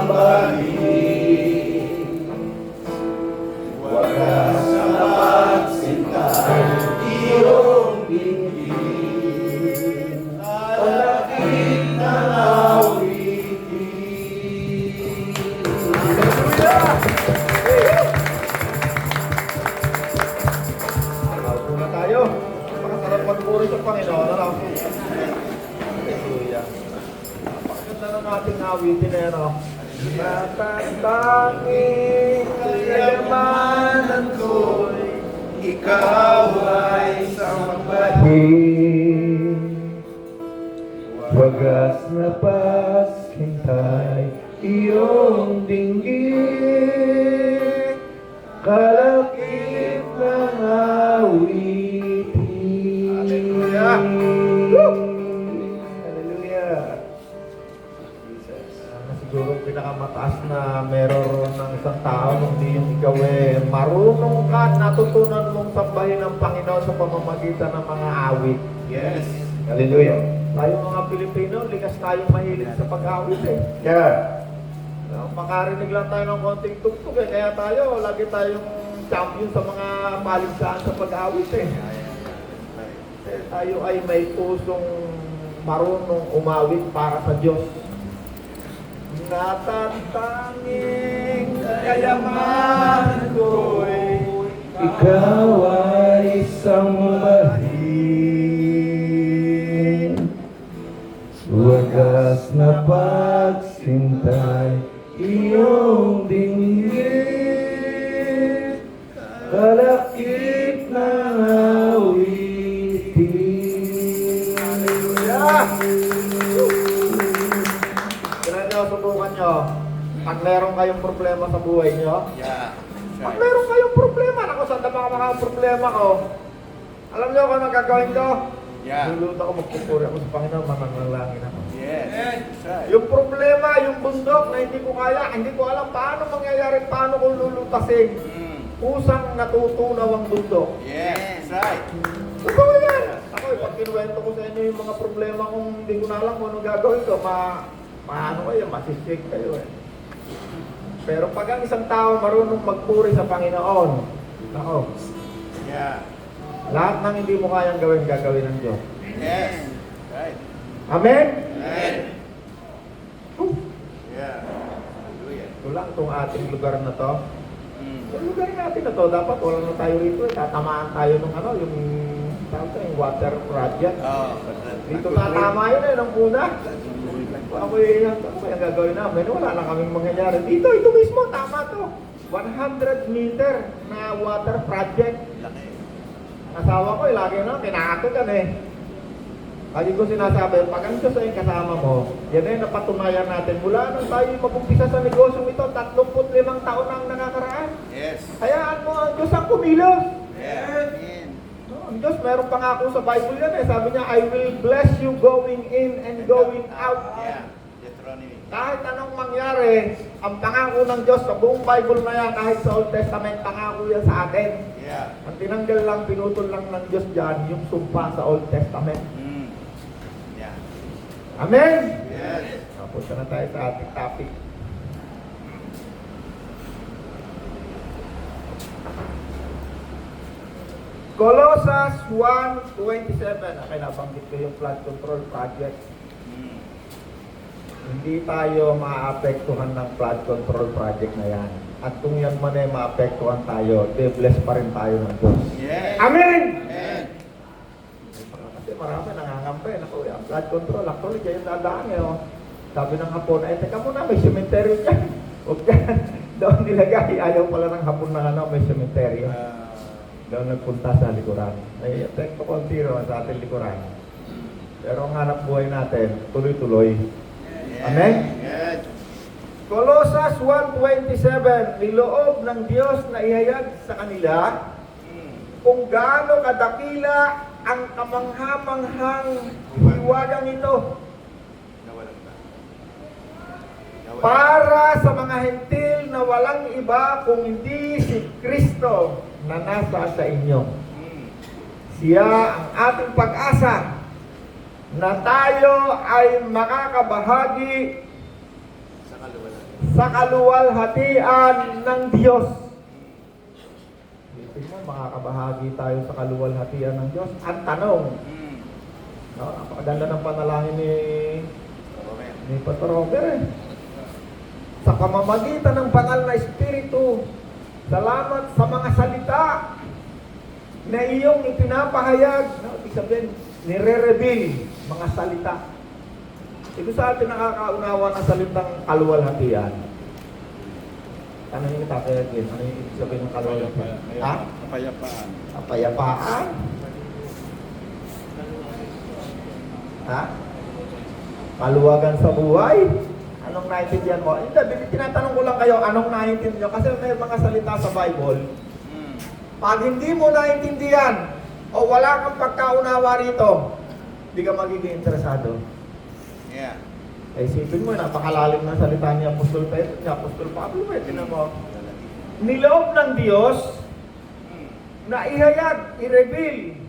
mabalik. Wagas na pagsintay, iyong dinggin, alakit na awitin. Hallelujah! Muna tayo. Napakasarap magpuri sa Panginoon. Hallelujah. Napakaganda na natin awitin eh, no? Natatanging kayamanan ko'y ikaw ay sambahin. Wagas na paghintay, iyong dinggin, kalakip ng awitin. Hallelujah! Hallelujah! Siguro pinakamataas na meron ng isang tao nung di yung ikaw marunong ka, natutunan mong sambahin ang Panginoon sa pamamagitan ng mga awit. Yes. Hallelujah. Tayo mga Pilipino, likas tayong mahilig sa pag-awit Yeah. Makarinig lang tayo ng konting tugtog kaya tayo, lagi tayong champion sa mga paligsahan sa pag-awit tayo ay may pusong marunong umawit para sa Diyos. Natatanging kayamanan ko'y ikaw ay sambahin. Wagas na pagsintay, iyong dinggin, kalakip ng awitin. Hallelujah! Subukan nyo, pag meron kayong problema sa buhay nyo, pag meron kayong problema, ako saan na mga problema ko, alam nyo kung magagawin ko? Luluto ako, magpupuri ako sa Panginoon, mananalangin ako. Yung problema, yung bundok na hindi ko kaya, hindi ko alam paano mangyayari, paano ko lulutasin. Kusang natutunaw ang bundok. Totoo yan. Ako, pag kinuwento ko sa inyo yung mga problema kung hindi ko na alam kung ano gagawin ko, maano kayo, masisig kayo Pero pag ang isang tao marunong magpuri sa Panginoon, ako, lahat ng hindi mo kayang gawin, gagawin ng Diyos. Yes. Right. Amen? Amen. Ito lang itong ating lugar na to. Yung lugar natin na to, dapat wala na tayo rito. Tatamaan tayo ng yung water project. Dito tatama yun ng una. Ako yung gagawin namin, wala na kaming mangyayari. Dito, ito mismo, tama to. 100 meter na water project. Asawa ko, lagi na, kinakatugan Lagi ko sinasabi, pag ang Diyos ay kasama mo, yan ay napatunayan natin. Mula nung tayo mapumpisa sa negosyong ito, 35 taon na ang nakakaraan. Yes. Hayaan mo ang Diyos ang kumilos. Yes. Ang Diyos, meron pangako sa Bible yan Sabi niya, I will bless you going in and going out. Kahit anong mangyari, ang pangako ng Diyos sa buong Bible na yan, kahit sa Old Testament, pangako yan sa atin. Ang tinanggal lang, pinutol lang ng Diyos dyan, yung sumpa sa Old Testament. Amen? Yes. Punta na tayo sa ating topic. Colossus 1:27. Okay, nabanggit ko yung flood control project. Hindi tayo maapektuhan ng flood control project na yan. At kung yan man ay maapektuhan tayo, bless pa rin tayo ng Diyos. Yes. Amen! Amen. Kasi marami nangangampay. Naku, yung flood control, actually, kayo dadaan Sabi ng hapon, teka muna, may cemetery dyan. Huwag yan. Doon nilagay. Ayaw pala ng hapon na may cemetery. Doon nagpunta sa likuran. May epekto kontiro sa ating likuran. Pero ang hanap buhay natin, tuloy-tuloy. Amen? Yes. Colossus 1:27, niloob ng Diyos na ihayag sa kanila kung gaano kadakila ang kamangha-manghang hiwagang ito para sa mga hentil na walang iba kung hindi si Kristo na nasa sa inyo. Siya ang ating pag-asa na tayo ay makakabahagi sa kaluwalhatian ng Diyos. Tingnan, makakabahagi tayo sa kaluwalhatian ng Diyos. Ang tanong, no, napakaganda ng panalangin ni Pastor Robert. Sa pamamagitan ng banal na Espiritu, salamat sa mga salita na iyong ipinapahayag. No, ibig sabihin, nire-reveal mga salita. Ito sa atin nakakaunawa ng salitang kaluwalhatian. Ano yung tatayagin? Ano yung ibig sabihin ng kaluwalhatian? Ha? Kapayapaan. Kapayapaan? Ha? Kaluwagan sa buhay? Anong naiintindihan mo? Hindi, tinatanong ko lang kayo, anong naiintindihan nyo? Kasi may mga salita sa Bible. Pag hindi mo naiintindihan, o wala kang pagkaunawa rito, hindi ka magiging interesado. Yeah. Eh, isipin mo, napakalalim ng salita ni Apostol Pedro, ni Apostol Pablo, tinan mo. Niloob ng Diyos na ihayag, i-reveal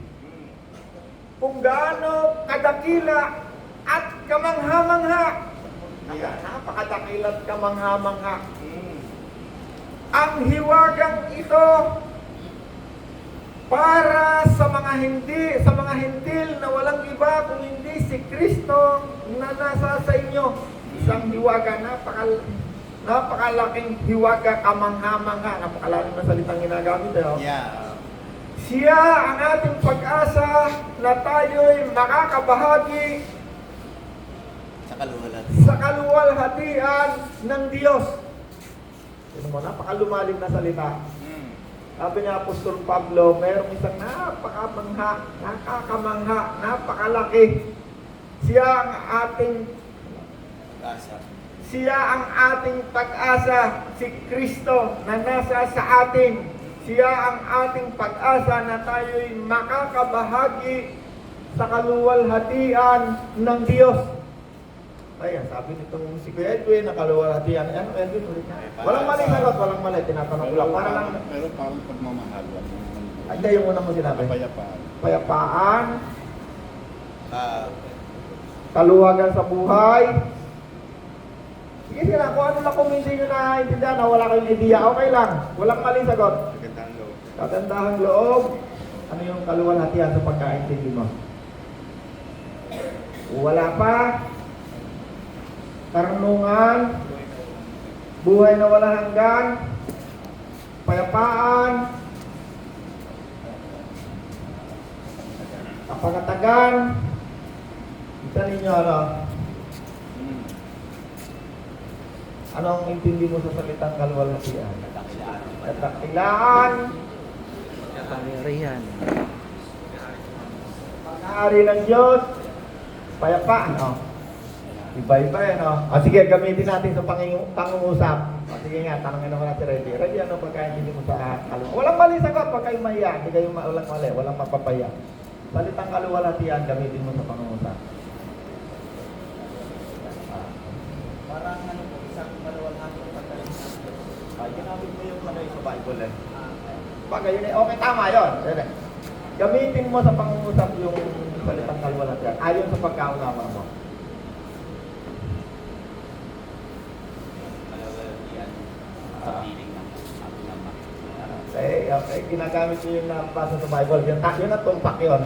kung gaano kadakila at kamangha-mangha. Napakadakila at kamangha-mangha. Ang hiwagang ito para sa mga hintil na walang iba kung hindi si Kristo na nasa sa inyo. Isang hiwaga, napakalaking hiwaga, kamangha-mangha. Napakalaking na salitang ginagamit. Yeah. Siya ang ating pag-asa na tayo'y makakabahagi sa kaluwalhatian ng Diyos. Tignan mo, napakalumalim na salita. Sabi ni Apostol Pablo, mayroong isang nakakamangha, napakalaki. Siya ang ating pag-asa, si Kristo na nasa sa atin. Siya ang ating pag-asa na tayo'y makakabahagi sa kaluwalhatian ng Diyos. Ayan, sabi nitong si Kuya Edwin na kaluwalhatian. Ano, Edwin, ulit na. Walang mali sagot, walang mali. Tinatanong ko lang. Para lang. Pero parang pagmamahal. Ay, yung una mo sinabi. Kapayapaan. Payapaan. Kaluwagan sa buhay. Sige sila, kung ano lang kung hindi nyo naiintindihan na wala kayong idea, okay lang. Walang mali sagot. Magandang loob. Katandahang loob. Ano yung kaluwalhatian sa pagkaintindi mo? Wala pa. Karunungan. Buhay na walang hanggan. Payapaan. Kapagatagan. Kita ninyo ano? Anong intindi mo sa salitang kaluwalhatian? Kadakilaan. Kapangyarihan. Pag-aari ng Diyos. Payapaan. Oh. Iba-iba yan. Oh. Sige, gamitin natin sa pangungusap. Sige nga, tanongin naman natin Reddy. Reddy, ano pagkaintindi mo sa kaluwalhatian? Walang mali sagot pag kayo maiya. Hindi kayo walang mali. Walang mapapaya. Salitang kaluwalhatian, gamitin mo sa pangungusap. Parang ano po, isang kaluwalhatian pagkaintindi. Ginamit mo yung ano sa Bible eh. Bagay yun eh. Okay, tama yun. Gamitin mo sa pangungusap yung salitang kaluwalhatian. Ayon sa pagkaunawa mo. Okay, ginagamit nyo yung nabasa sa Bible. Yun ang tumpak yun.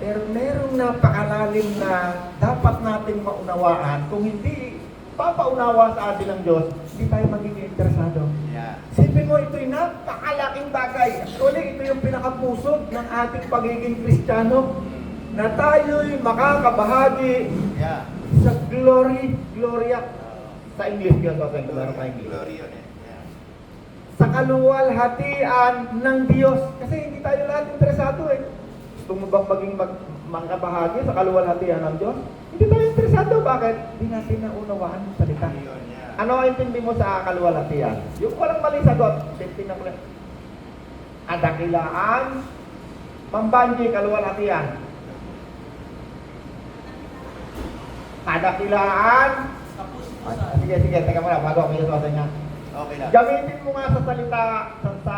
Pero merong napakalalim na dapat nating maunawaan. Kung hindi papaunawa sa atin ng Diyos, hindi tayo magiging interesado. Yeah. Sipin mo, ito'y napakalaking bagay. Actually, ito yung pinakapusod ng ating pagiging Kristiyano na tayo'y makakabahagi sa gloria. Sa English yun, sa English. Glory yun eh. Sa kaluwalhatian ng Diyos. Kasi hindi tayo lahat interesado eh. Gusto mo bang maging makabahagi sa kaluwalhatian ng Diyos? Hindi tayo interesado. Bakit? Hindi natin naunawaan yung salita. Ano ang intindi mo sa kaluwalhatian? Yung walang mali sagot. Tingnan ko lang. Kadakilaan. Pambanji, kaluwalhatian. Kadakilaan. Sige, teka muna. Bago ako yung sa niya. Okay lang. Gamitin mo nga sa salita, sa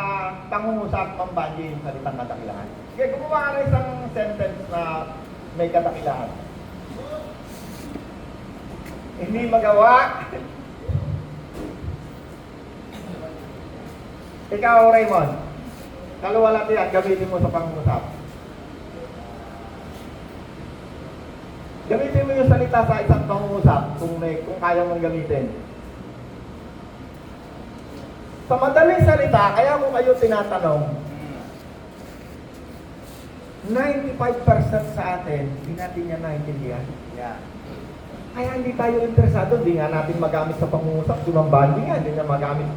pangungusap, pambanji, yung salitang kadakilaan. Sige, gumawa ka na isang sentence na may kadakilaan. Hindi magawa Ikaw, Raymond, kaluwalhatian, gamitin mo sa pangungusap. Gamitin mo yung salita sa isang pangungusap kung kaya mong gamitin. Sa madaling salita, kaya kung kayo tinatanong, 95% sa atin, hindi natin niya naintindihan. Yeah. Kaya hindi tayo interesado, hindi nga natin magamit sa pangungusap, si Ma'am Bandi nga, hindi niya magamit.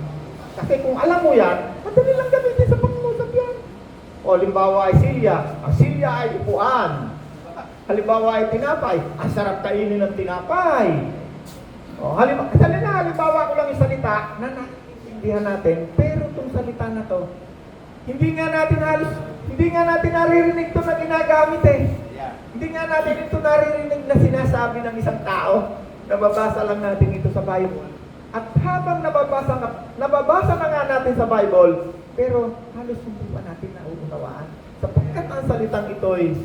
Kasi kung alam mo yan, madali lang gamitin sa pangungusap yan. O, halimbawa ay silya. Ang silya ay upuan. Halimbawa ay tinapay. Ang sarap kainin ng tinapay. O, halimbawa ko lang yung salita na naiintindihan natin, pero itong salita na to, hindi nga natin naririnig ito na ginagamit eh. Yeah. Hindi nga natin ito naririnig na sinasabi ng isang tao. Nababasa lang natin ito sa Bible. At habang nababasa na nga natin sa Bible, pero halos hindi pa natin nauunawaan. Sapagkat ang salitang ito ay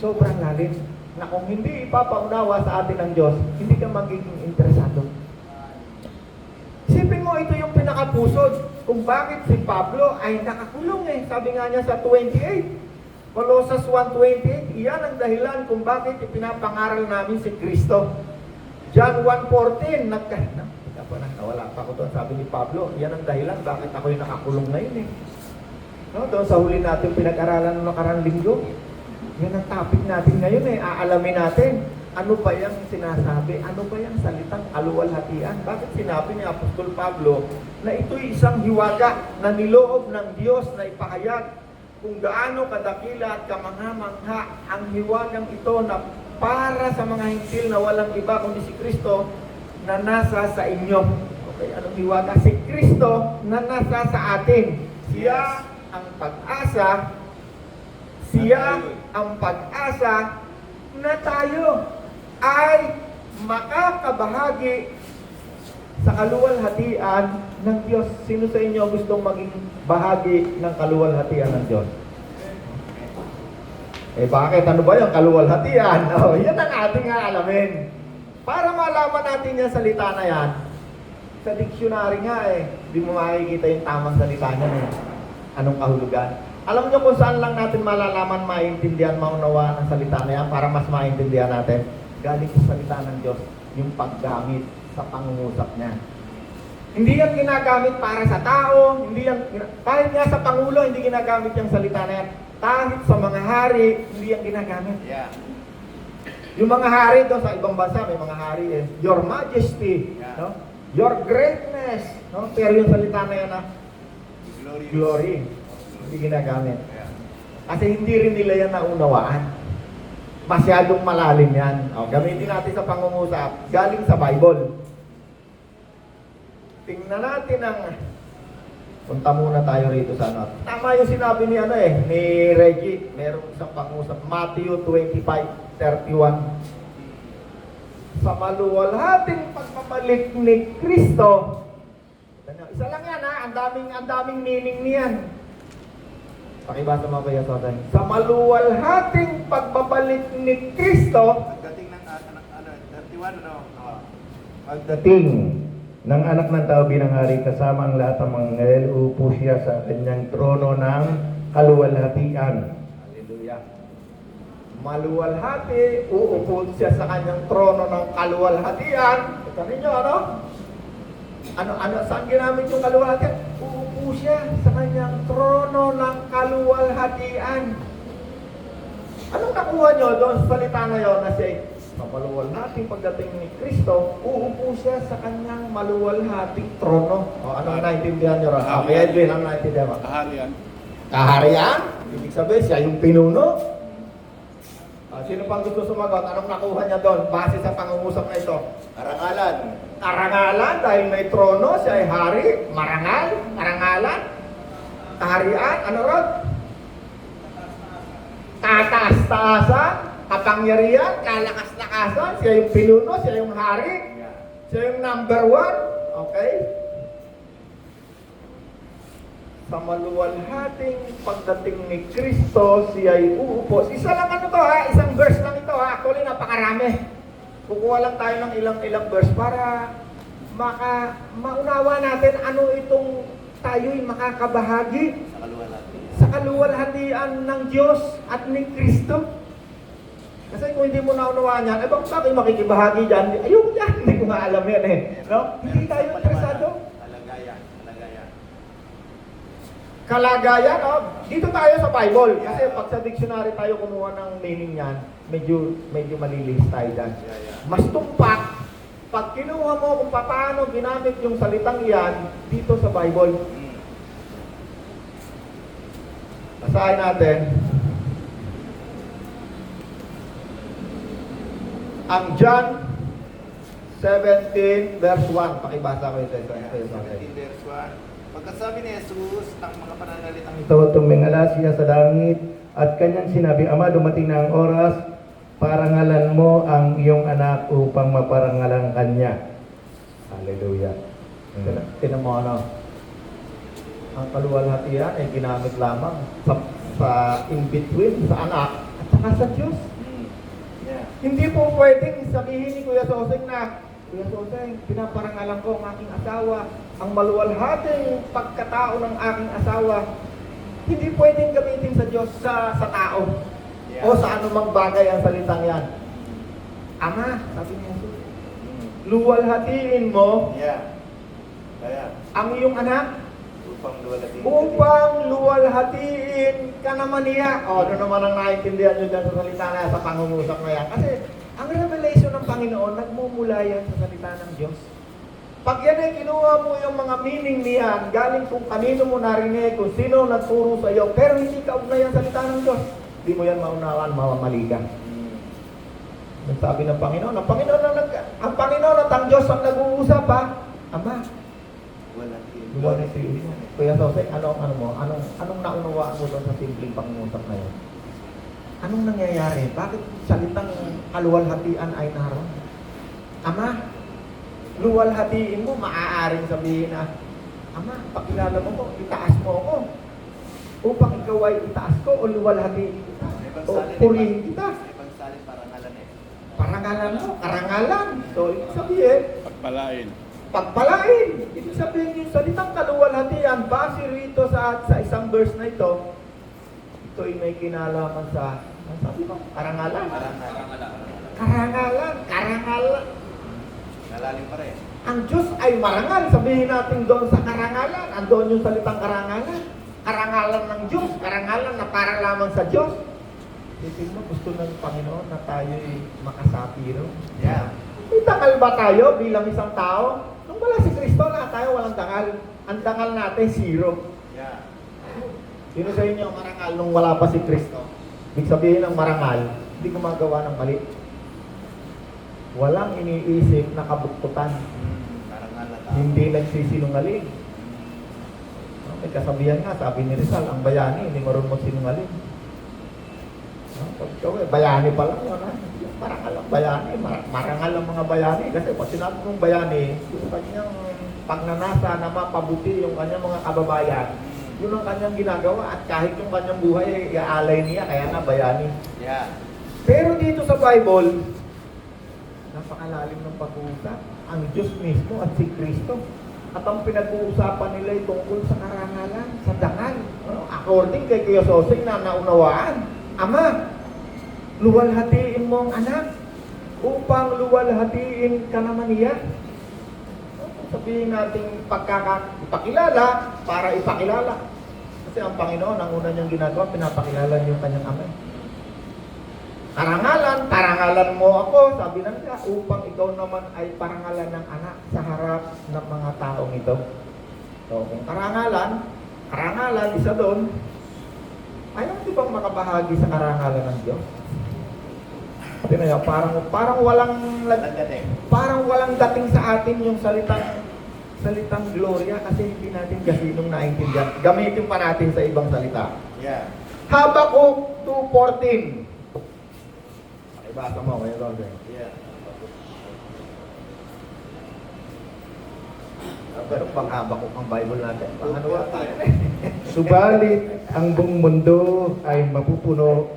sobrang lalim na kung hindi ipapaunawa sa atin ng Diyos, hindi ka magiging interesado. Isipin mo, ito yung pinakapusod kung bakit si Pablo ay nakakulong eh. Sabi nga niya sa 28, Colossus 1:28, iyan ang dahilan kung bakit ipinapangaral namin si Kristo. John 1:14, nawala pa ako doon. Sabi ni Pablo, iyan ang dahilan bakit ako'y nakakulong ngayon eh. No, doon sa huli natin pinag-aralan ng nakarang linggo, yan ang topic natin ngayon eh. Aalamin natin, ano ba yung sinasabi? Ano ba yung salitang kaluwalhatian? Bakit sinabi ni Apostol Pablo na ito'y isang hiwaga na niloob ng Diyos na ipahayag kung gaano kadakila at kamangha-mangha ang hiwagang ito na para sa mga hintil na walang iba kundi si Kristo na nasa sa inyo. Okay, anong hiwaga? Si Kristo na nasa sa atin. Siya ang pag-asa. Siya ang pag-asa na tayo ay makakabahagi sa kaluwalhatian ng Diyos. Sino sa inyo gustong maging bahagi ng kaluwalhatian ng Diyos? Eh bakit? Ano ba yung kaluwalhatian? Oh, yan ang ating alamin. Para malaman natin yung salita na yan, sa dictionary nga eh, di mo makikita yung tamang salita niya eh. Anong kahulugan? Alam niyo kung saan lang natin malalaman, maintindihan, maunawa ng salita na yan para mas maintindihan natin? Galing sa salita ng Diyos, yung paggamit sa pangungusap niya. Hindi yan ginagamit para sa tao, kahit nga sa Pangulo, hindi ginagamit yung salita na yan. Kahit sa mga hari, hindi yan ginagamit. Yeah. Yung mga hari doon sa ibang bansa, may mga hari eh, Your Majesty, Yeah. no? Your Greatness, no? Pero yung salita na yan na, Glory, hindi ginagamit. Yeah. Kasi hindi rin nila yan naunawaan. Masyadong malalim yan. O, gamitin natin sa pangungusap, galing sa Bible. Tingnan natin ang... Punta muna tayo rito sa ano. Tama yung sinabi ni ni Reggie. Merong isang pangusap. Matthew 25:31. Sa maluwalhating pagpapalik ni Kristo. Isa lang yan ha. Ang daming meaning niyan. Pakibasa mo kaya sa atin. Sa maluwalhating pagbabalik ni Kristo. Pagdating ng 31, no? Pagdating ng anak ng tao bilang hari kasama ang lahat ng mga ngayon, uupo siya sa kanyang trono ng kaluwalhatian. Hallelujah. Maluwalhati, uupo siya sa kanyang trono ng kaluwalhatian. Ito ninyo, ano? Saan ginamit yung kaluwalhatian? Uupo siya sa kanyang trono ng kaluwalhatian. Anong nakuha nyo doon sa salita na yun na siya maluwalhating pagdating ni Kristo, uupo siya sa kanyang maluwalhating trono. O, ano ang naintindihan nyo ron? Kaya Edwin, ang naintindihan mo? Kaharian. Kaharian? Ibig sabihin, siya yung pinuno. Sino pang gusto sumagot? Anong nakuha niya doon? Base sa pangungusap na ito. Karangalan. Karangalan, dahil may trono, siya ay hari. Marangal, karangalan. Kaharian, ano ron? Kataas-taasan, kapangyarihan, kalakas-lakasan. Siya yung pinuno, siya yung hari. Siya yung number 1. Okay? Sa maluwalhating pagdating ni Kristo, siya ay uupo. Isa lang ano to ha, isang verse lang ito ha. Actually, napakarami. Kukuha lang tayo ng ilang verse para maunawa natin ano itong tayo'y makakabahagi Sa kaluwalhati. sa kaluwalhatian ng Diyos at ni Kristo. Kasi kung hindi mo naunawaan yan, bakit tayo makikibahagi dyan? Ayun yan, hindi ko nga alam yan eh. No? Hindi tayo interesado. Kalagayan. Kalagayan. Kalagayan, oh. Dito tayo sa Bible. Kasi pag sa dictionary tayo kumuha ng meaning yan, medyo malilis tayo dyan. Yeah. Mas tumpak, pag kinuha mo kung paano ginamit yung salitang yan dito sa Bible. Basahin natin. Ang John 17 verse 1. Pakibasa ko ito. 17 verse 1. Pagkasabi ni Jesus, ang mga pananalitang Ito tumingala siya sa langit at kanyang sinabi, Ama, dumating na ang oras, parangalan mo ang iyong anak upang maparangalan kanya. Hallelujah. Tinan mo ano. Ang kaluwalhatian ay ginamit lamang sa in-between, sa anak at saka sa Diyos. Yeah. Hindi po pwedeng sabihin ni Kuya Soseng na, Kuya Soseng, pinaparangalan ko ang aking asawa, ang maluwalhating pagkatao ng aking asawa. Hindi pwedeng gamitin sa Diyos, sa tao. Yeah. O sa anumang bagay ang salitang yan. Ama, sabi ni Jesus, luwalhatiin mo Yeah. Kaya, ang iyong anak upang luwalhati. upang luwalhatiin ka naman niya. O, ano naman ang naiintindihan nyo dyan sa salita na sa pangungusap na yan? Kasi ang revelation ng Panginoon, nagmumula yan sa salita ng Diyos. Pag yan ay kinuha mo yung mga meaning niyan, galing kung kanino mo narinig, kung sino nagturo sa iyo, pero hindi ka ugnay ang salita ng Diyos, hindi mo yan maunawan, mamamali ka. Ang sabi ng Panginoon, ang Panginoon at ang Diyos ang nag-uusap ha. Ama, luwalhatiin mo. Kuya Sosek, anong naunawaan mo doon sa simpleng pangungusap na yun? Anong nangyayari? Bakit salitang kaluwalhatian ay naroon? Ama, luwalhatiin mo, maaaring sabihin na, Ama, pakilala mo ko, itaas mo ako. Upang ikaw ay itaas ko o luwalhatiin kita. O purihin kita. Ibang salin parangalan eh. Parangalan mo, karangalan. So, ibig sabihin, pagpalain. Ibig sabihin yung salitang kaluwalhatian, base rito sa isang verse na ito, ito ay may kinalaman sa, ano sabi mo? Karangalan. Karangalan. Nalalim pa rin. Ang Diyos ay marangal. Sabihin natin doon sa karangalan. Andoon yung salitang karangalan. Karangalan ng Diyos. Karangalan na para lamang sa Diyos. Isipin mo, gusto ng Panginoon na tayo'y makasapiro. Yeah. May dangal ba tayo bilang isang tao? Nung wala si Kristo, lahat tayo walang dangal. Ang dangal natin, zero. Yeah. Sino sa inyo ang marangal nung wala pa si Kristo? Ibig sabihin ng marangal, hindi gumagawa ng mali. Walang iniisip na kabuktutan. Parangalan. Hindi nagsisinungaling. May kasabihan nga, sabi ni Rizal, ang bayani, hindi marunong magsinungaling. Pag ikaw bayani pa lang yun, ha? Marangal ang bayani, marangal ang mga bayani. Kasi pag sinabi mong bayani, yung kanyang pagnanasa na mapabuti yung kanyang mga kababayan, yun ang kanyang ginagawa at kahit yung kanyang buhay ay iaalay niya, kaya na bayani. Yeah. Pero dito sa Bible, napakalalim ng pag-uusap. Ang Diyos mismo at si Kristo. At ang pinag-uusapan nila ay tungkol sa karangalan, sa dangal. According kay Kuya Soseng na naunawaan, Ama, luwalhatiin mo ang anak upang luwalhatiin ka naman niya. Sabihin natin pagkakapakilala para ipakilala. Kasi ang Panginoon, ang una niyang ginagawa, pinapakilala niyo yung kanyang ama. Parangalan mo ako, sabi na niya, upang ikaw naman ay parangalan ng anak sa harap ng mga taong ito. So, kung karangalan, isa doon, ayaw di bang makabahagi sa karangalan ng Diyos? Sabi na yun, parang walang dating sa atin yung salitang gloria kasi hindi natin gasinong naintindihan. Gamitin pa natin sa ibang salita. Yeah. Habakuk 2:14. Pakibasa mo, Kuya Roger. Yeah. Pero pang Habakuk ang Bible natin. Pang ano ba? Subalit ang buong mundo ay mapupuno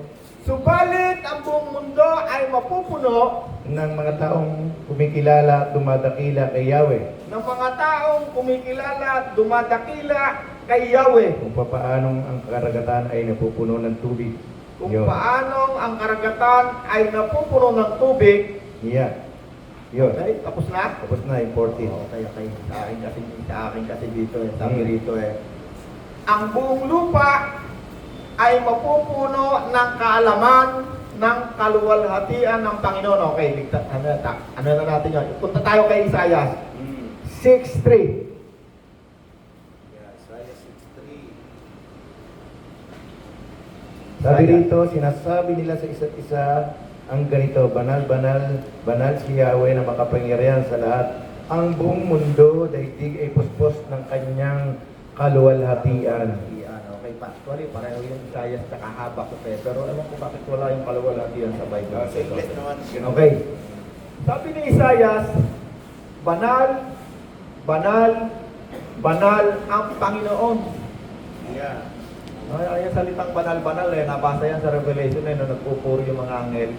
Subalit ang buong mundo ay mapupuno ng mga taong kumikilala at dumadakila kay Yahweh. ng mga taong kumikilala, dumadakila kay Yahweh. Kung paanong ang karagatan ay napupuno ng tubig. Kung Yun. paanong ang karagatan ay napupuno ng tubig. Yeah. Yun. Okay, tapos na? Tapos na, important. Okay. Sa akin kasi dito sabi rito ang buong lupa ay mapupuno ng kaalaman ng kaluwalhatian ng Panginoon. Okay, ano na natin yun? Punta tayo kay Isaiah 6:3. Yeah, Isaiah 6:3. Sabi rito, sinasabi nila sa isa't isa ang ganito, banal, banal, banal si Yahweh na makapangyarihan sa lahat. Ang buong mundo, daigdig ay puspos ng kanyang kaluwalhatian. Okay, actually, pareho yung Isaiah sa kahaba ko pero alam ko bakit wala yung kaluwalhatian sa Bible. Sa English naman. ganun. Okay. Sabi ni Isaiah, banal, banal, banal ang Panginoon. Yeah. Ay, salitang banal-banal nabasa yan sa Revelation nung nagpupuri yung mga anghel.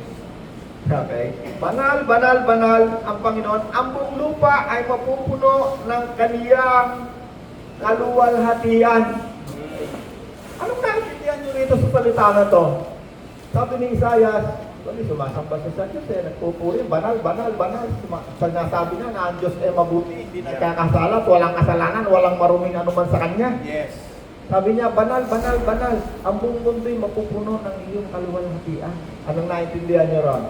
Okay? Banal, banal, banal ang Panginoon. Ang buong lupa ay mapupuno ng kaniyang kaluwalhatian. Anong naiintindihan nyo rito sa salita na to? Sabi ni Isaiah, sumasamba siya sa Diyos nagpupuri, banal, banal, banal. Sinasabi niya na ang Diyos mabuti, hindi nagkakasala, walang kasalanan, walang maruming anuman sa Kanya. Yes. Sabi niya, banal, banal, banal. Ang buong mundo'y mapupuno ng iyong kaluwalhatian. Anong naintindihan niyo ron?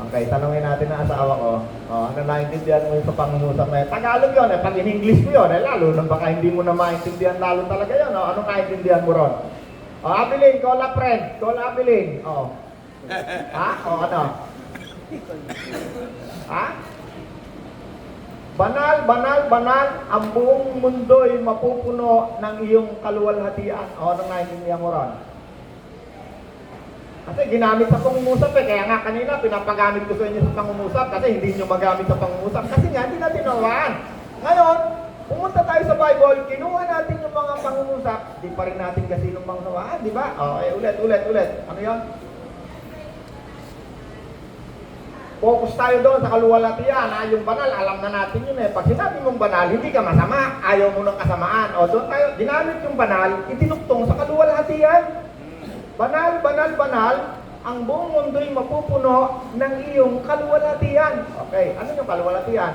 Okay, tanongin natin ang asawa ko. Anong naintindihan mo sa pangungusap na yun? Tagalog yun pag in-English mo yun, lalo na baka hindi mo na maintindihan lalo talaga yun. Anong naintindihan mo ron? Abiling, call a friend. Call Abiling. Ha? Ano? Ha? Banal, banal, banal, ang buong mundo'y mapupuno ng iyong kaluwalhatian. Anong naintindihan mo ron? Kasi ginamit sa pangungusap kaya nga kanina pinapagamit ko sa inyo sa pangungusap kasi hindi nyo magamit sa pangungusap kasi nga hindi natin nawaan. Ngayon, pumunta tayo sa Bible, kinuha natin yung mga pangungusap, di pa rin natin kasi nung mga nawaan, di ba? Ulit. Ano yan? Focus tayo doon sa kaluwalhatian. Yung banal, alam na natin yun Pag sinabi mong banal, hindi ka masama. Ayaw mo ng kasamaan. Doon tayo, ginamit yung banal, itinuktong sa kaluwalhatian. Banal, banal, banal, ang buong mundo'y mapupuno ng iyong kaluwalhatian. Okay, ano yung kaluwalhatian?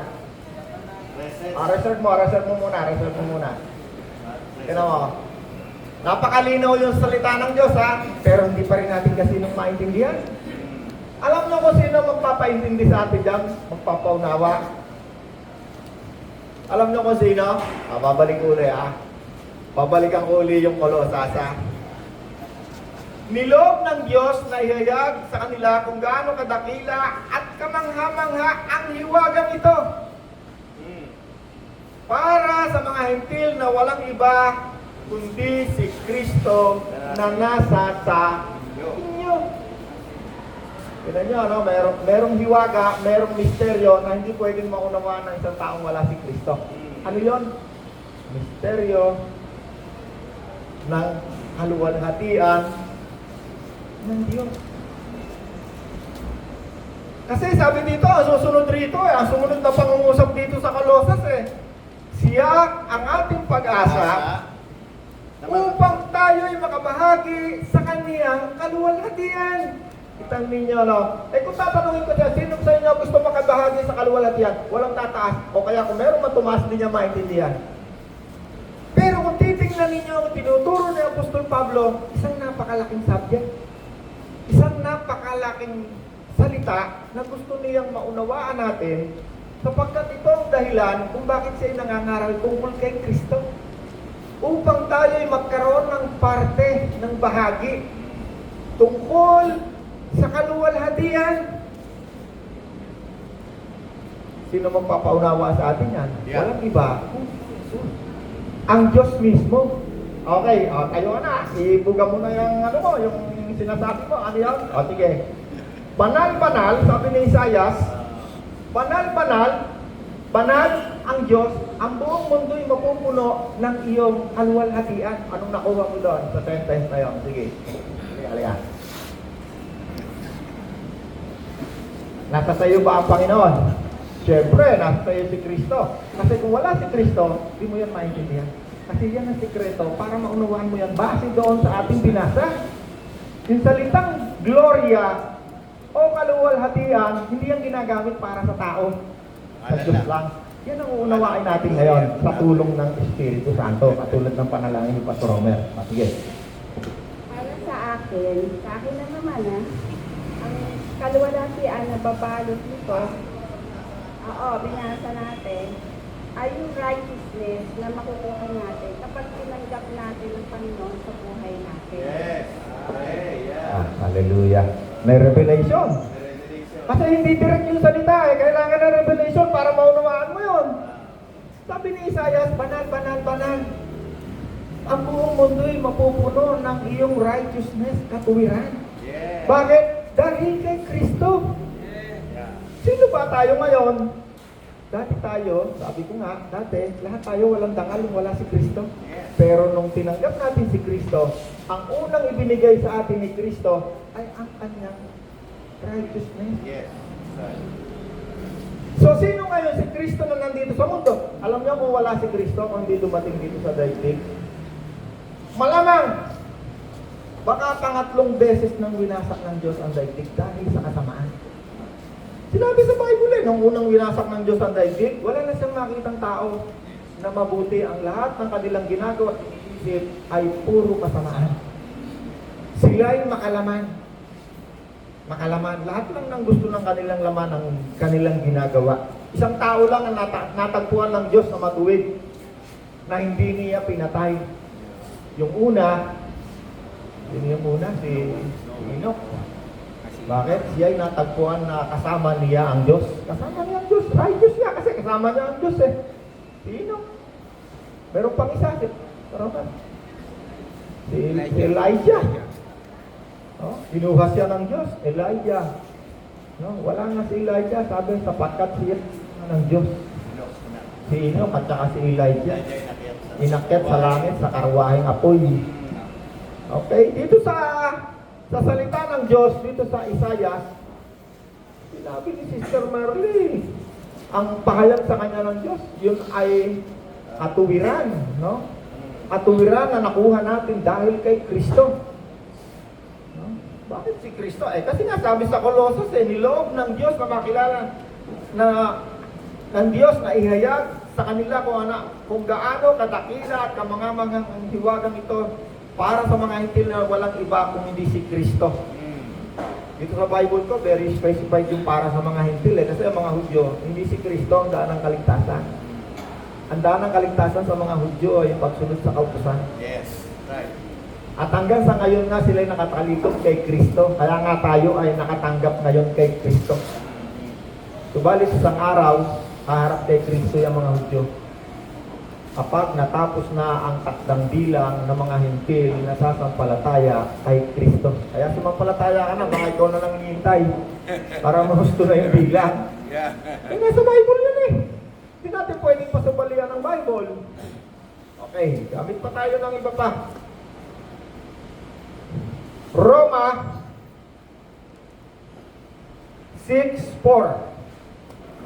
Reserve mo muna. Tignan mo. Napakalinaw yung salita ng Diyos pero hindi pa rin natin kasi nung maintindihan. Alam nyo kung sino magpapaintindi sa atin dyan? Magpapaunawa? Alam nyo kung sino? Babalik uli Babalikan ko uli yung Kolosasa. Niloob ng Diyos na ihayag sa kanila kung gaano kadakila at kamangha-mangha ang hiwagang ito. Para sa mga hentil na walang iba kundi si Kristo na nasa sa inyo. Tignan nyo, merong hiwaga, merong misteryo na hindi pwedeng maunawaan ng isang taong wala si Kristo. Ano yon? Misteryo ng kaluwalhatian ng Diyos. Kasi sabi dito, ang susunod rito ang sumunod na pangungusap dito sa Kolosas siya ang ating pag-asa upang tayo'y makabahagi sa kaniyang kaluwalhatian. Itang ninyo, kung tatanungin ko dyan, sino sa inyo gusto makabahagi sa kaluwalhatian? Walang tataas. O kaya kung meron man tumaas, hindi niya maintindihan. Pero kung titingnan ninyo ang tinuturo ni Apostol Pablo, isang napakalaking subject. Isang napakalaking salita na gusto niyang maunawaan natin sapagkat ito ang dahilan kung bakit siya nangangaral tungkol kay Kristo. Upang tayo'y magkaroon ng parte, ng bahagi tungkol sa kaluwalhatian. Sino magpapaunawa sa atin yan? Yeah. Walang iba. Ang Diyos mismo. Okay, kayo na. Ibuga mo na yung yung sinasabi mo. Ano yan? Sige. Banal-banal, sabi ni Isaiah, banal-banal, banal ang Diyos, ang buong mundo'y mapupuno ng iyong kaluwalhatian. Anong nakuha mo doon sa sentence na yun? Sige. Halika. Nasa sayo ba ang Panginoon? Siyempre, nasa tayo si Kristo. Kasi kung wala si Kristo, di mo yan maintindihan. Kasi yan ang sikreto para maunawaan mo yan base doon sa ating binasa. Yung salitang gloria o kaluwalhatian, hindi yan ginagamit para sa tao. Sa Diyos lang. Yan ang uunawain natin ngayon sa tulong ng Espiritu Santo, katulad ng panalangin ni Pastor Romer. Sige. Para sa akin na naman ang kaluwalhatian na babalot nito, binasa natin, ay yung righteousness na makukuha natin kapag tinanggap natin ang Panginoon sa buhay natin. Yes. Okay, yeah. Hallelujah. May revelation. Kasi hindi direct yung salita kailangan ng revelation para maunawaan mo yun. Sabi ni Isaiah, banal, banal, banal. Ang buong mundo'y mapupuno ng iyong righteousness, katuwiran. Yeah. Bakit? Dahil kay Kristo. Yeah. Sino ba tayo ngayon? Dati tayo, sabi ko nga, dati, lahat tayo walang dangal kung wala si Kristo. Yes. Pero nung tinanggap natin si Kristo, ang unang ibinigay sa atin ni Kristo ay ang kanyang righteousness. Yes. Right. So, sino ngayon si Kristo na nandito sa mundo? Alam niyo kung wala si Kristo, kung hindi dumating dito sa daigdig? Malamang, baka pangatlong beses nang winasak ng Diyos ang daigdig dahil sa kasamaan. Sinabi sa Bible nung unang winasak ng Diyos ang daigdig, wala na siyang makitang tao na mabuti. Ang lahat ng kanilang ginagawa at iniisip ay puro kasamaan. Sila'y makalaman. Makalaman. Lahat lang ng gusto ng kanilang laman ang kanilang ginagawa. Isang tao lang ang natagpuan ng Diyos na matuwid na hindi niya pinatay. Yung una, si Enoch. Bakit? Siya ay natagpuan na kasama niya ang Diyos. Kasama niya ang Diyos. Righteous siya kasi kasama niya ang Diyos Si Enoch. Meron pang isa. Si Elijah. Kinuha siya ng Diyos. Elijah. Wala nga si Elijah. Sabi, sapagkat siya ng Diyos. Si Enoch at saka si Elijah. Inakyat sa langit sa karwaheng apoy. Okay, dito sa salita ng Diyos, dito sa Isaiah, sinabi ni Sister Marley, ang pahayag sa kanya ng Diyos, yun ay katuwiran, no? Katuwiran na nakuha natin dahil kay Kristo. No? Bakit si Kristo? Kasi nga sabi sa Colossus, niloob ng Diyos na makilala na ng Diyos na ihayag sa kanila kung gaano kadakila at kamangamangang ang hiwagang ito para sa mga hintil na walang iba kung hindi si Kristo. Dito sa Bible ko, very specified yung para sa mga hintil kasi ang mga Hudyo, hindi si Kristo ang daan ng kaligtasan. Ang daan ng kaligtasan sa mga Hudyo ay yung pagsunod sa kautusan. Yes. Right. At hanggang sa ngayon nga sila ay nakatalikod kay Kristo. Kaya nga tayo ay nakatanggap ngayon kay Kristo. Subalit sa isang araw, haharap kay Kristo yung mga Hudyo. Kapag natapos na ang takdang bilang ng mga hintil na sasampalataya kay Kristo. Kaya sumampalataya ka na, baka ikaw na lang hinihintay para mahusto na yung bilang. Yeah. Nasa Bible yun Hindi natin pwedeng pasabalian ng Bible. Okay, gamit pa tayo ng iba pa. Roma 6:4.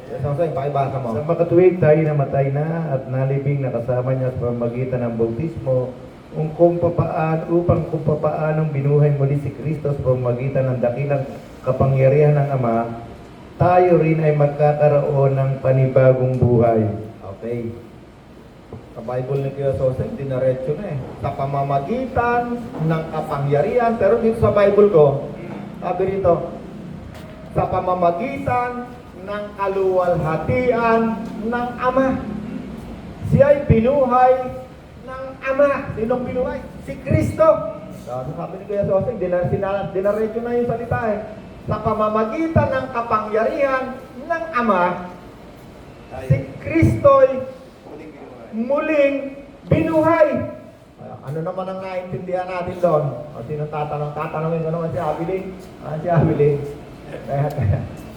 Yes, pakibasa mo. Sa makatuwid tayo namatay na at nalibing na kasama niya sa pamamagitan ng bautismo upang kung papaanong binuhay muli si Kristo sa pamamagitan ng dakilang kapangyarihan ng Ama, tayo rin ay magkakaroon ng panibagong buhay. Okay. Sa Bible ni Kuya Soseng, dinaretso na Sa pamamagitan ng kapangyarihan. Pero dito sa Bible ko, sabi rito, sa pamamagitan ng kaluwalhatian ng Ama. Siya ay binuhay ng Ama. Sinong binuhay? Si Kristo. Sabi ni Kuya Soseng, dinaretso na yung salita Sa pamamagitan ng kapangyarihan ng Ama, si Kristo'y muling binuhay. Ano naman ang naintindihan natin doon? Sino tatanong? Tatanungin ko naman si Abiling. Si Abiling.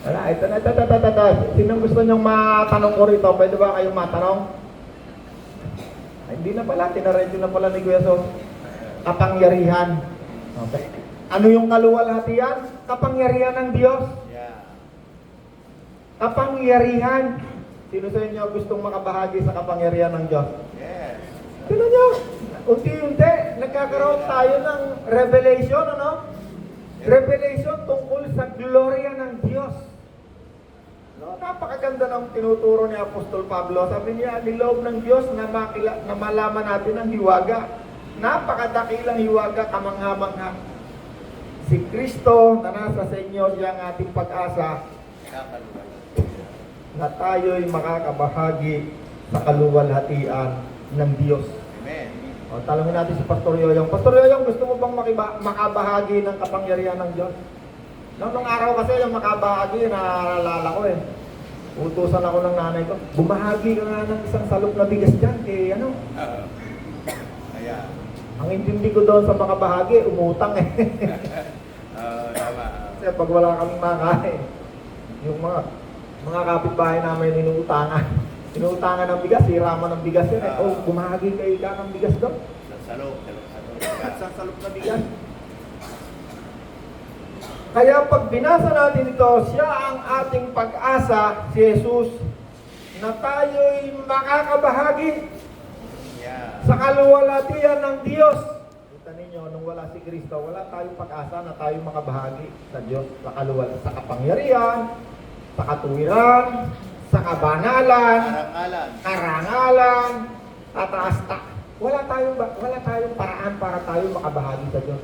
Ito. Sinong gusto niyong matanong ko rito? Pwede ba kayong matanong? Hindi na pala. Tinaredyo na pala ni Kuya So. Kapangyarihan. Okay. Ano yung kaluwalhatian? Kapangyarihan ng Diyos. Yeah. Kapangyarihan. Sino sa inyo gustong makabahagi sa kapangyarihan ng Diyos? Yes. Tignan nyo, unti-unti, nagkakaroon tayo ng revelation, ano? Revelation tungkol sa gloria ng Diyos. No, napakaganda ng tinuturo ni Apostol Pablo. Sabi niya, niloob ng Diyos na, na malaman natin ang hiwaga. Napakadakilang hiwaga, kamangha-mangha. Si Kristo na nasa sa inyo, siya ang ating pag-asa na tayo'y makakabahagi sa kaluwalhatian ng Diyos. Amen. O, talungin natin si Pastor Yoyong. Pastor Yoyong, gusto mo bang makabahagi ng kapangyarihan ng Diyos? Nung araw kasi yung makabahagi, naalala ko eh. Utusan ako ng nanay ko, bumahagi ka nga ng isang salok na bigas dyan. Eh, ano? Ayan. Ang intindi ko doon sa makabahagi, umutang eh. Tama. Kasi pag wala kaming makain, yung mga kapitbahay namin inuutangan. Inuutangan ng bigas, hiraman ng bigas yun eh. Oh, bumahagi kayo ka ng bigas doon. Salok. Isang salok na bigas. Kaya pag binasa natin ito, siya ang ating pag-asa, si Jesus, na tayo'y makakabahagi sa kaluwalhatian ng Diyos. Kita ninyo, nung wala si Kristo, wala tayong pag-asa na tayo makabahagi sa Diyos, sa sa kapangyarihan, sa katuwiran, sa kabanalan, karangalan, tataasta. Wala tayong paraan para tayo makabahagi sa Diyos.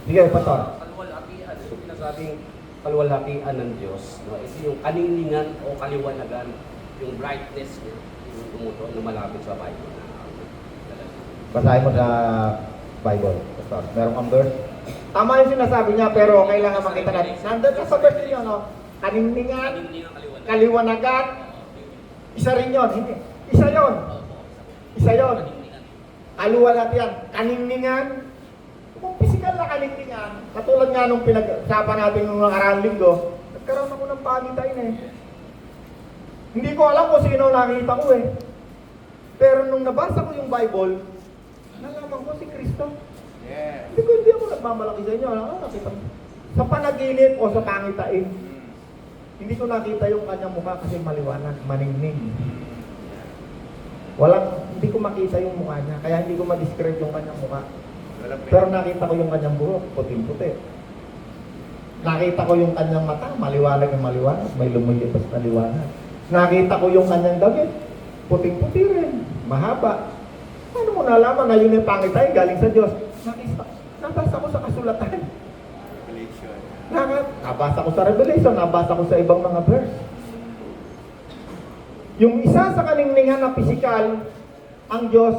Sige, Pastor. Kaluwalhatian, ito pinasabing kaluwalhatian ng Diyos. No? Ito yung kaningningan o kaliwanagan, yung brightness niya, yung tumuto na malapit sa Bible. Basahin mo sa Bible, Pastor. Meron kang verse. Tama yung sinasabi niya, pero kailangan makita natin. Nandun ka sa verse niyo, no? Kaningningan, Kaningningan, kaliwanagan. kaliwanagan. Isa rin yun. Hindi. Isa yun. Isa yun. Kaningningan. Kaluwalhatian. Kaningningan. Kung physical na kaningningan, katulad nga nung pinag-usapan natin nung nakaraang linggo, nagkaroon ako ng pagitain eh. Hindi ko alam kung sino nakita ko eh. Pero nung nabasa ko yung Bible, nalaman ko si Kristo. Yes. Hindi ako nagmamalaki sa inyo. Nakita mo. Sa panaginip o sa pangitain, hindi ko nakita yung kanyang mukha kasi maliwanag, maningning. Hindi ko makita yung mukha niya, kaya hindi ko ma-describe yung kanyang mukha. Pero nakita ko yung kanyang buhok, puting-puti. Nakita ko yung kanyang mata, maliwanag na maliwanag, may lumilipas na liwanag. Nakita ko yung kanyang damit, puting-puti rin, mahaba. Ano mo nalaman na yun yung pangitay galing sa Diyos? Nabasa ko sa kasulatan. Revelation. Nabasa ko sa Revelation, nabasa ko sa ibang mga verse. Yung isa sa kaningningan na pisikal, ang Diyos,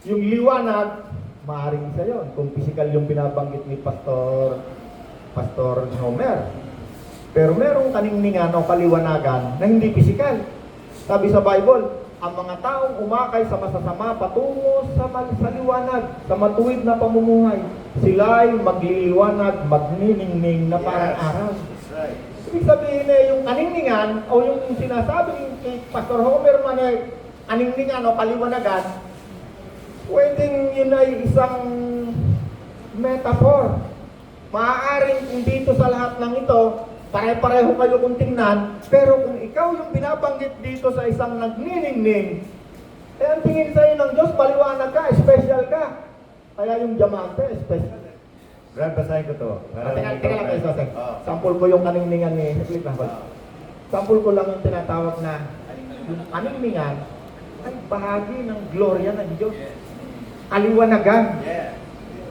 yung liwanag, maaaring isa yun. Kung pisikal yung binabanggit ni Pastor Homer. Pero merong kaningningan o kaliwanagan na hindi pisikal. Sabi sa Bible, ang mga taong umakay sa masasama patungo sa liwanag, sa matuwid na pamumuhay, sila'y magliliwanag, magniningning na parang araw. That's right. Ibig sabihin yung kaningningan o yung sinasabi kay Pastor Homer man ay kaningningan o kaliwanagan, pwedeng yun ay isang metaphor. Maaaring dito sa lahat ng ito, pare-pareho kayo kung tingnan, pero kung ikaw yung binabanggit dito sa isang nagniningning, eh ang tingin sa'yo ng Diyos, maliwanag ka, special ka. Kaya yung diamante, special. Brad, basahin ko to. Tingnan lang kayo, Sosek. Sample ko yung kaningningan ni Split na. Sample ko lang yung tinatawag na yung kaningningan ay bahagi ng gloria ng Diyos. Kaliwanagan. Yeah.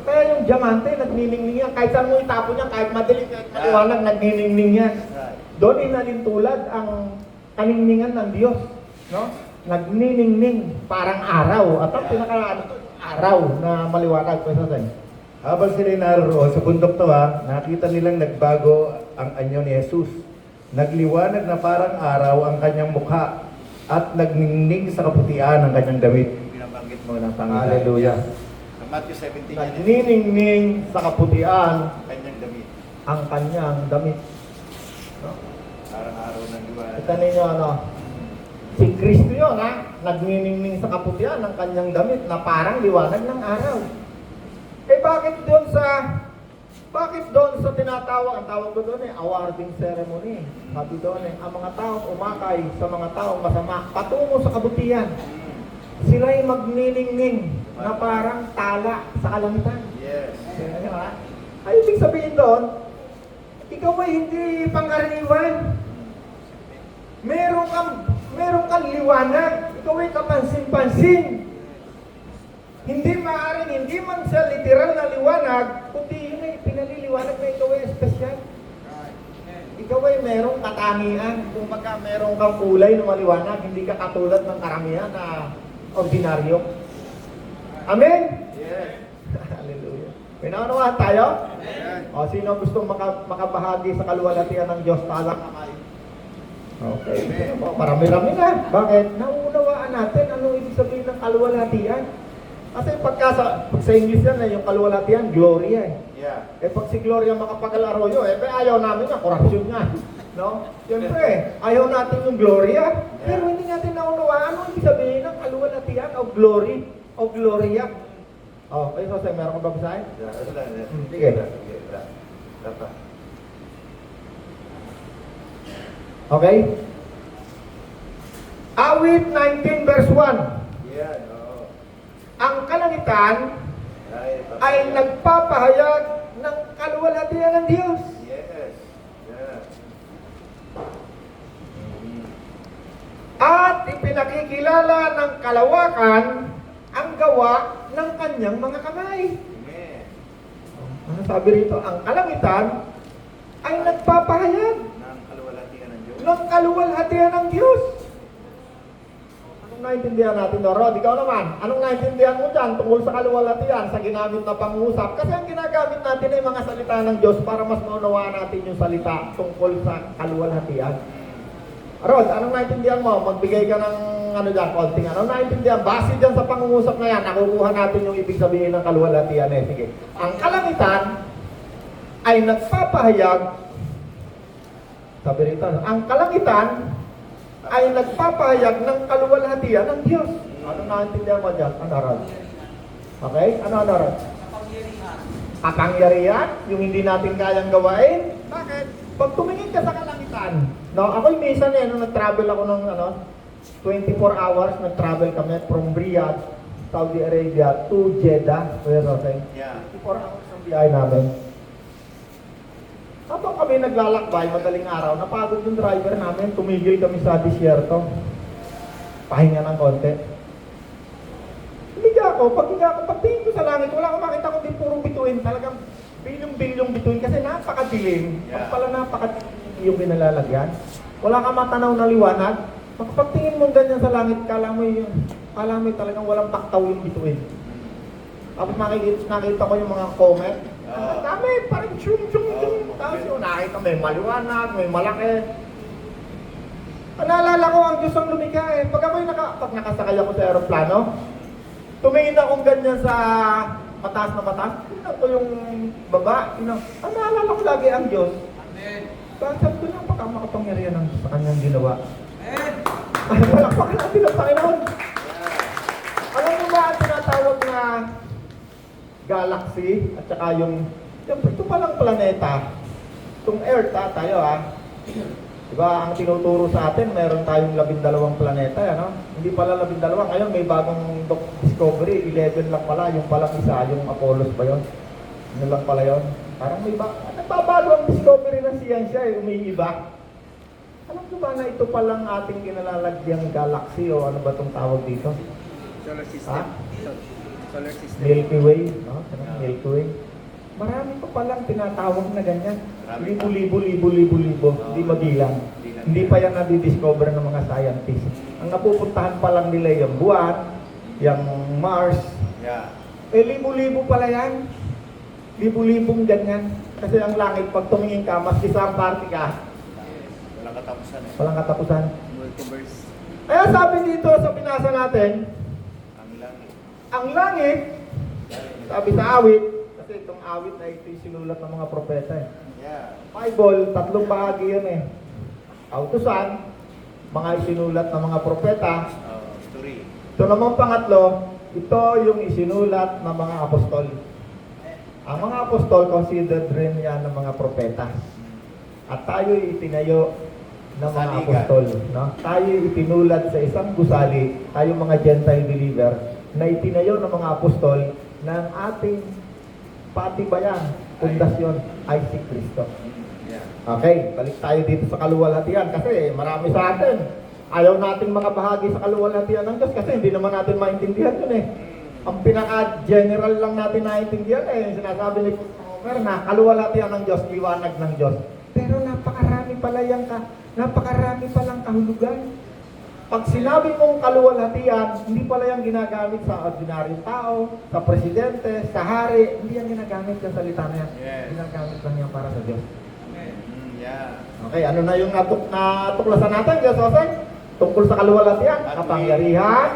Kaya yung diamante, nagniningning yan. Kahit saan mo itapon yan, kahit madilim, kahit maliwanag, nagniningning yan. Right. Doon inalintulad ang kaningningan ng Diyos. No? Nagniningning, parang araw. At ang araw na maliwanag. Habang sila naroon sa bundok to nakita nilang nagbago ang anyo ni Jesus. Nagliwanag na parang araw ang kanyang mukha at nagningning sa kaputian ang kanyang damit. Binabanggit Mo mo ng Panginoon. Hallelujah. Sa Matthew 17 yan. Nagniningning sa kaputian Kanyang damit. ang kanyang damit. No? Parang araw ng liwanag. Kita ninyo si Kristo yun nagniningning sa kaputian ang kanyang damit na parang liwanag ng araw. Eh bakit doon sa Bakit doon sa tinatawag, ang tawag ko doon awarding ceremony. Sabi doon ang mga taong umakay sa mga taong masama, patungo sa kabutihan. Sila'y magniningning na parang tala sa kalangitan. Yes. Ay, ibig sabihin doon, ikaw ay hindi pangkaraniwan. Meron kang liwanag. Ikaw ay kapansin-pansin. Hindi maaaring, hindi man sa literal na liwanag, kundi yun ay pinaliliwanag na ikaw ay espesyal. Ikaw ay merong katangian. Kung baka meron kang kulay na maliwanag, hindi ka katulad ng karamihan na ordinaryo. Amen? Yes. Hallelujah. May naunawaan tayo? O, sino gustong makabahagi sa kaluwalhatian ng Diyos? Talang kamay. Okay. Marami-rami na. Bakit? Nauunawaan natin anong ibig sabihin ng kaluwalhatian. Kasi pag sa English yan, yung kaluwalhatian, gloria eh. Yeah. Pag si Gloria makapag-alaroyo, ayaw namin na, korupsyon nga. No? Siyempre, ayaw natin yung gloria. Pero hindi natin naunawaan anong ibig sabihin ng kaluwalhatian o glory o gloria. Okay, so meron ka ba basahin? Sige. Okay? Awit 19 verse 1. Yeah, no. Ang kalangitan ay nagpapahayag ng kaluwalhatian ng Diyos. Yes. Yeah. At ipinakikilala ng kalawakan ang gawa ng kanyang mga kamay. Amen. Ano sabi rito? Ang kalangitan ay nagpapahayag Ng kaluwalhatian ng Diyos. ng kaluwalhatian ng Diyos. Anong naintindihan natin, Rod? Ikaw naman, anong naintindihan mo dyan tungkol sa kaluwalhatian, sa ginamit na pangusap? Kasi ang ginagamit natin ay mga salita ng Diyos para mas maunawaan natin yung salita tungkol sa kaluwalhatian. Rod, anong naintindihan mo? Magbigay ka ng konting ano naintindihan? Base dyan sa pangungusap na yan, nakukuha natin yung ibig sabihin ng kaluwalhatian eh. Sige. Ang kalangitan ay nagpapahayag, sabi rito, ang kalangitan ay nagpapahayag ng kaluwalhatian ng Diyos. Anong naintindihan mo dyan? Ano, Rod? Okay? Ano, Rod? Kapangyarihan, yung hindi natin kayang gawain. Bakit? Pag tumingin ka sa kalangitan, no, ako'y minsan nung nag-travel ako ng 24 hours, nag-travel kami from Riyadh, Saudi Arabia to Jeddah. Yeah. 24 hours ang biyahe namin. Habang kami naglalakbay, madaling araw, napagod yung driver namin, tumigil kami sa disyerto. Pahinga ng konti. Pagtingin ko sa langit, wala akong makita kundi puro bituin. Talagang bilyong-bilyong bituin kasi napakadilim. Yeah. Pala napakadilim yung binalalagyan. Wala kang matanaw na liwanag. Pagtingin mo ganyan sa langit, kala mo talagang walang taktaw yung bituin. Tapos nakita ko yung mga comet. Ang dami, parang chung. Tapos yung nakita may maliwanag, may malaki. Naalala ko ang Diyos ang lumikha eh. Pag nakasakay ako sa aeroplano, tumingin akong ganyan sa mataas na mataas. Tingnan ko yung baba. Ang naalala ko lagi ang Diyos. Bakit sabi ko napaka makapangyarihan sa kanyang ginawa. Palakpakan natin ang Panginoon. Alam mo ba ang tinatawag na galaxy at saka ito palang planeta, itong Earth tayo diba, ang tinuturo sa atin, meron tayong 12 planeta, hindi pala 12, ngayon may bagong discovery, 11 lang pala, yung palang isa, yung Apollos ba yun? Ano lang pala yun? Parang may nagbabago ang discovery ng siyensya, umiiba. Alam ko ba na ito palang ating kinalalagyang galaxy o ano ba itong tawag dito? Solar system. Solar system. Milky Way, no? Milky Way. Marami pa palang tinatawag na ganyan. Libo. Hindi mabilang. Hindi pa yan nadidiscover ng mga scientists. Ang napupuntahan pa lang nila yung buwan, yung Mars. Yeah. Libo-libo pala yan. Libo-libong ganyan. Kasi ang langit, pag tumingin ka, maski sa Antarctica, Walang katapusan eh. walang katapusan. Multiverse. Kaya sabi dito sa binasa natin, Ang langit. sabi sa awit, kasi itong awit na ito yung sinulat ng mga propeta eh. Yeah. Bible, 3 bahagi yan eh. Kautusan, mga isinulat ng mga propeta. Story. Ito namang pangatlo, ito yung isinulat ng mga apostol. Ang mga apostol, considered rin yan ng mga propeta. At tayo itinayo ng mga Saligan. apostol. No? Tayo ipinulad sa isang gusali, tayo mga Gentile believer, na itinayo ng mga apostol ng ating patibayan, pundasyon ay si Kristo. Yeah. Okay, balik tayo dito sa kaluwalhatian kasi marami sa atin. Ayaw nating makabahagi sa kaluwalhatian ng Diyos kasi hindi naman natin maintindihan yun eh. Ang pinaka-general lang natin naiintindihan eh, sinasabi ni Homer na kaluwalhatian ng Diyos, liwanag ng Diyos. Pero napakarami pala napakarami palang kahulugan. Pag sinabi mong kaluwalhatian, hindi pala yung ginagamit sa ordinaryong tao, sa presidente, sa hari, hindi yan ginagamit yung salita na yan. Yes. Ginagamit lang yan para sa Diyos. Yeah. Okay, ano na yung natuklasan natin, Diyos Jose? Tungkol sa kaluwalhatian, kapangyarihan,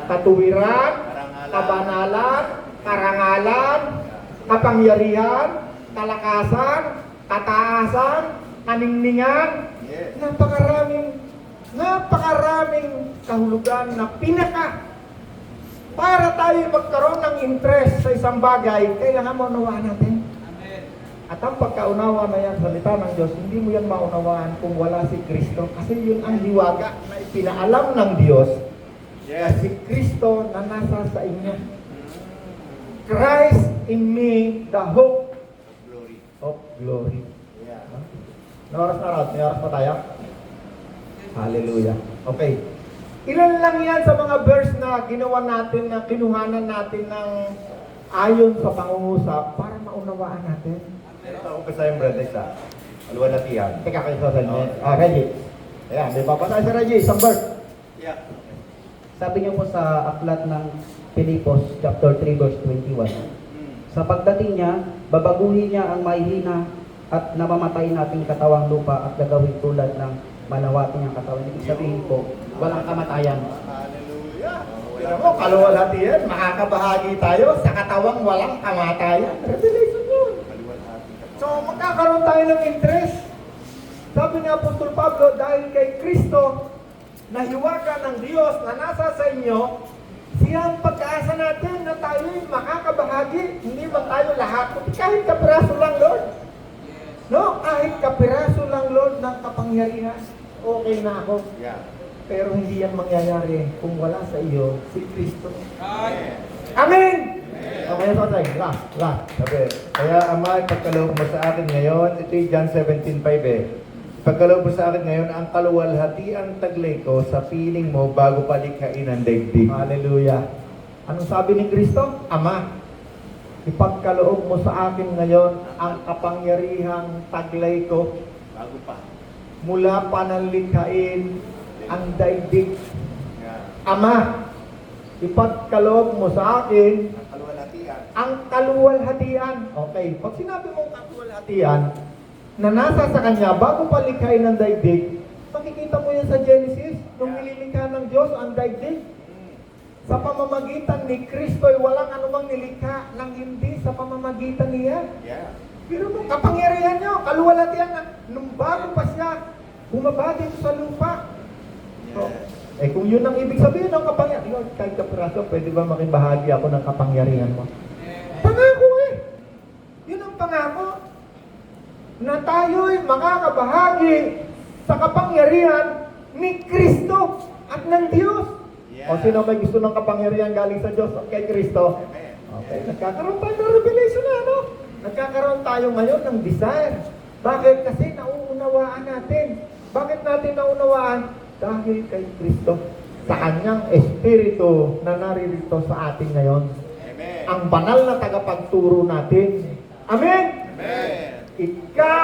katuwiran, kabanalan, karangalan, kapangyarihan, kalakasan, kataasan, kaningningan. Yes. Napakaraming kahulugan na para tayo magkaroon ng interest sa isang bagay, kailangan maunawaan natin. At ang pagkaunawa na yan sa salita ng Diyos, hindi mo yan maunawaan kung wala si Kristo. Kasi yun ang hiwaga na ipinaalam ng Diyos na Yes. si Kristo na nasa sa inyo. Christ in me, the hope Glory. of glory. Yeah. May oras na Rod? May oras pa tayo? Hallelujah. Okay. Ilan lang yan sa mga verse na ginawa natin, na kinuhanan natin ng ayon sa pangungusap para maunawaan natin. Ito ako pa sa yung brother sa kaluwalhatian. Teka kayo sa Reggie. Ayan, may papatay si Reggie, isang verse. Yeah. Sabi niyo po sa aklat ng Pilipos, chapter 3, verse 21. Sa pagdating niya, babaguhin niya ang mahihina at namamatay nating katawang lupa at gagawin tulad ng manawati niyang katawan. Ibig sabihin po, walang kamatayan. Hallelujah. Tingnan mo, kaluwalhatian, makakabahagi tayo sa katawang walang kamatayan. Revelation yun. So, magkakaroon tayo ng interest. Sabi ni Apostol Pablo, dahil kay Kristo, na hiwaga ng Diyos na nasa sa inyo, siya ang pag-aasa natin na tayo'y makakabahagi. Hindi ba tayo lahat? Kahit kapiraso lang, Lord. No? Kahit kapiraso lang, Lord, ng kapangyarihan. Okay na ako. Yeah. Pero hindi yan mangyayari kung wala sa iyo si Kristo. Amen. Amen! Okay, so tayo. Last. Sabi, kaya Ama, ipagkaloob mo sa akin ngayon, ito yung John 17:5 eh. Ipagkaloob mo sa akin ngayon ang kaluwalhatiang taglay ko sa piling mo bago palikhain ang daigdig. Hallelujah. Anong sabi ni Kristo? Ama, ipagkaloob mo sa akin ngayon ang kapangyarihang taglay ko Bago pa. mula pananlikhain ang daigdig. Yeah. Ama, ipagkaloob mo sa akin Ang kaluwalhatian. ang kaluwalhatian. Okay, pag sinabi mong kaluwalhatian na nasa sa Kanya bago palikhain ng daigdig, makikita mo yan sa Genesis, nung nililikha ng Diyos ang daigdig. Sa pamamagitan ni Kristo ay walang anumang nilikha nang hindi sa pamamagitan niya. Yeah. Pero nung kapangyarihan niyo, kaluwalhatian na, nung bago pa siya, bumaba dito sa lupa. So, kung yun ang ibig sabihin ng kapangyarihan, Lord, kahit kapiraso, pwede ba makibahagi ako ng kapangyarihan mo? Pangako eh. Yun ang pangako. Na tayo'y makakabahagi sa kapangyarihan ni Kristo at ng Diyos. Yeah. O sino may gusto ng kapangyarihan galing sa Diyos kay Kristo? Amen. Okay, nagkakaroon tayo ng revelation na, ano? Nagkakaroon tayo ngayon ng desire. Bakit? Kasi nauunawaan natin. Bakit natin naunawaan? Dahil kay Kristo. Sa Kanyang Espiritu na naririto sa atin ngayon. Amen. Ang banal na tagapagturo natin. Amen? Amen. Ikaw